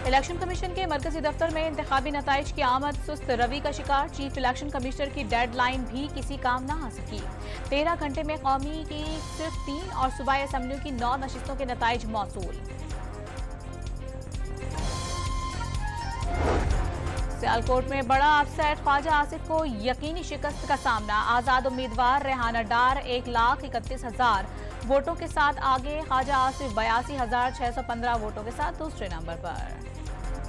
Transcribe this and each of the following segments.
Election commission के मरकजी दफ्तर में इंतखाबी नताइज की आमद सुस्त रवि का शिकार। चीफ इलेक्शन कमिश्नर की डेडलाइन भी किसी काम न आ सकी। 13 घंटे में कौमी की सिर्फ 3 और सूबाई असम्बलियों की 9 नशिस्तों के नताइज मौसूल। सियालकोट में बड़ा अपसेट, ख्वाजा आसिफ को यकीनी शिकस्त का सामना। आजाद उम्मीदवार रेहाना डार 1,31,000 वोटों के साथ आगे। ख्वाजा आसिफ 82,615 वोटों के साथ दूसरे नंबर पर।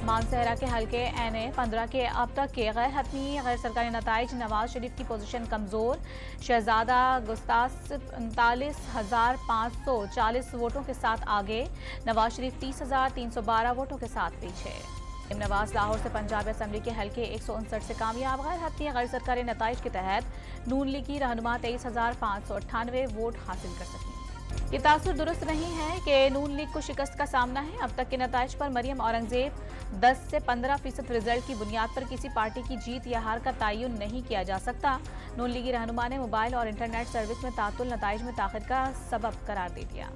मानसहरा के हल्के NA 15 के अब तक के गैर हतमी गैर सरकारी नताइज। नवाज शरीफ की पोजीशन कमजोर। शहजादा गुस्तास 39,540 वोटों के साथ आगे। नवाज शरीफ 30,312 वोटों के साथ पीछे। नवाज लाहौर से पंजाब असम्बली के हल्के 159 से कामयाब। गैर हतमी गैर सरकारी नताइज के तहत नून लीग की रहनुमा 23,598 वोट हासिल कर सकी। ये तासुर दुरुस्त नहीं है कि नून लीग को शिकस्त का सामना है। अब तक के नताइज पर मरियम औरंगजेब 10 से 15% रिजल्ट की बुनियाद पर किसी पार्टी की जीत या हार का तयन नहीं किया जा सकता। नून लीगी रहनुमा ने मोबाइल और इंटरनेट सर्विस में तातुल नताइज में ताखिर का सबब करार दे दिया।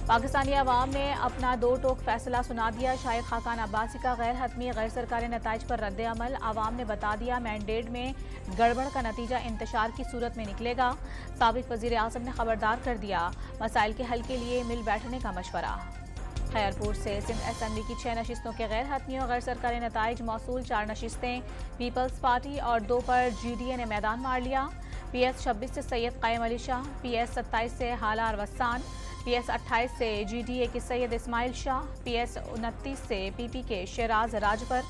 पाकिस्तानी अवाम ने अपना 2 टोक फैसला सुना दिया। शाहिद खाकान अब्बासी का गैर हतमी गैर सरकारी नताइज पर रद्द अमल। अवाम ने बता दिया मैंडेट में गड़बड़ का नतीजा इंतशार की सूरत में निकलेगा। साबिक वजीर आजम ने खबरदार कर दिया, मसाइल के हल के लिए मिल बैठने का मशवरा। खैरपुर से सिंध असम्बली की 6 नशिस्तों के गैर हतमी और गैर सरकारी नताइज मौसूल। 4 नशिस्तें पीपल्स पार्टी और 2 पर GDA ने मैदान मार लिया। PS 26 से सैयद कायम अली शाह, PS 27 से हालार वस्सान, PS 28 से GDA के सैयद इस्माइल शाह, PS 29 से PP के शेराज राजपर,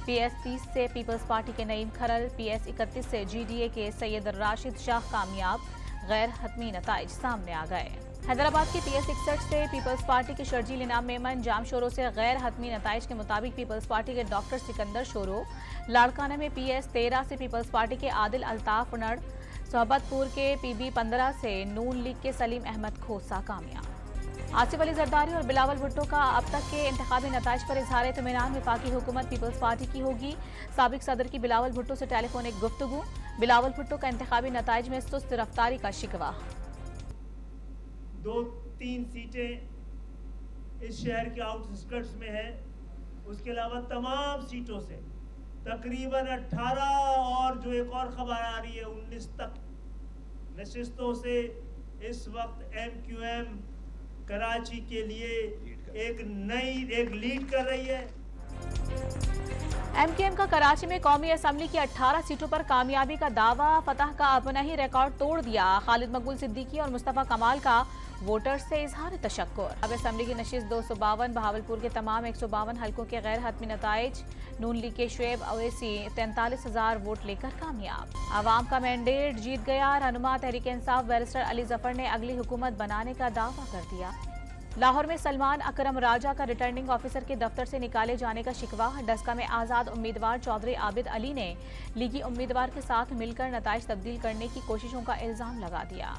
PS 30 से पीपल्स पार्टी के नईम खरल, PS 31 से GDA के सैयद राशिद शाह कामयाब। गैर हतमी नताइज सामने आ गए। हैदराबाद की PS 61 से पीपल्स पार्टी के शर्जील इनाम मेमन। जाम शोरों से गैर हतमी नताइज के मुताबिक पीपल्स पार्टी के डॉक्टर सिकंदर शोरो। लाड़काना में PS 13 से पीपल्स पार्टी के आदिल अल्ताफ नड़। सोहबतपुर के PB 15 से नून लीग के सलीम अहमद खोसा कामयाब। आसिफ अली जरदारी और बिलावल भुट्टो का अब तक के इंतखाबी नताइज पर इजहार इत्मीनान। वफाकी हुकूमत पीपल्स पार्टी की होगी। साबिक सदर की बिलावल भुट्टो से टेलीफोनिक गुफ्तगू। बिलावल भुट्टो का इंतखाबी नताइज में सुस्त रफ्तारी का शिकवा। 2-3 सीटें इस शहर के आउटस्कर्ट्स में है। उसके अलावा तमाम सीटों से तकरीबन 18 और जो एक और खबर आ रही है 19 तक नशिस्तों से इस वक्त MQM कराची के लिए एक लीड कर रही है। MKM का कराची में कौमी असम्बली की 18 सीटों पर कामयाबी का दावा। फतह का अपना ही रिकॉर्ड तोड़ दिया। खालिद मकबूल सिद्दीकी और मुस्तफा कमाल का वोटर्स से इजहार तशक्कुर। अब असम्बली की नशिस्त 252, बहावलपुर के तमाम 152 हल्कों के गैर हतमी नताइज। नून लीग के शुएब अवैसी 43,000 वोट लेकर कामयाब। आवाम का मैंडेट जीत गया। रहनुमा तहरीक इंसाफ बैरिस्टर अली जफर ने अगली हुकूमत बनाने का दावा कर दिया। लाहौर में सलमान अकरम राजा का रिटर्निंग ऑफिसर के दफ्तर से निकाले जाने का शिकवा। डस्का में आजाद उम्मीदवार चौधरी आबिद अली ने लीगी उम्मीदवार के साथ मिलकर नताइज तब्दील करने की कोशिशों का इल्जाम लगा दिया।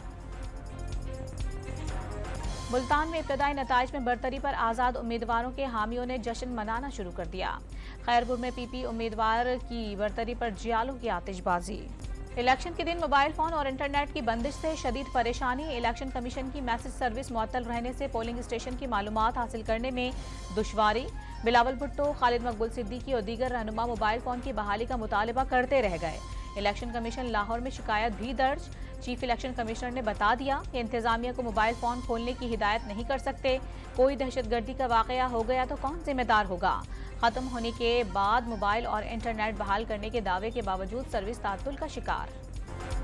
मुल्तान में इब्तदाई नताइज में बरतरी पर आजाद उम्मीदवारों के हामियों ने जश्न मनाना शुरू कर दिया। खैरपुर में PP उम्मीदवार की बरतरी पर जियालों की आतिशबाजी। इलेक्शन के दिन मोबाइल फोन और इंटरनेट की बंदिश से शदीद परेशानी। इलेक्शन कमीशन की मैसेज सर्विस मुअत्तल रहने से पोलिंग स्टेशन की मालूमात हासिल करने में दुश्वारी। बिलावल भुट्टो, खालिद मकबूल सिद्दीकी और दीगर रहनुमा मोबाइल फोन की बहाली का मुतालबा करते रह गए। इलेक्शन कमीशन लाहौर में शिकायत भी दर्ज। चीफ इलेक्शन कमिश्नर ने बता दिया कि इंतजामिया को मोबाइल फोन खोलने की हिदायत नहीं कर सकते। कोई दहशतगर्दी का वाकया हो गया तो कौन जिम्मेदार होगा। खत्म होने के बाद मोबाइल और इंटरनेट बहाल करने के दावे के बावजूद सर्विस तातुल का शिकार।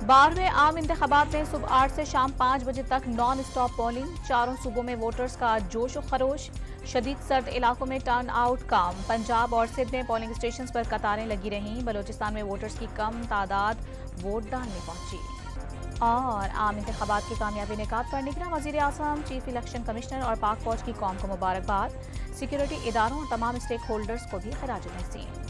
12वें आम इंतखाबात में सुबह 8 से शाम 5 बजे तक नॉन स्टॉप पोलिंग। चारों सूबों में वोटर्स का जोश व खरोश। शदीद सर्द इलाकों में टर्न आउट कम। पंजाब और सिंध में पोलिंग स्टेशन पर कतारें लगी रहीं। बलोचिस्तान में वोटर्स की कम तादाद वोट डालने पहुंची। और आम इंतखाबात की कामयाबी निकात पर निगरां वज़ीर आज़म, चीफ इलेक्शन कमिश्नर और पाक फौज की कौम को मुबारकबाद। सिक्योरिटी इदारों और तमाम स्टेक होल्डर्स को भी खिराज तहसीन।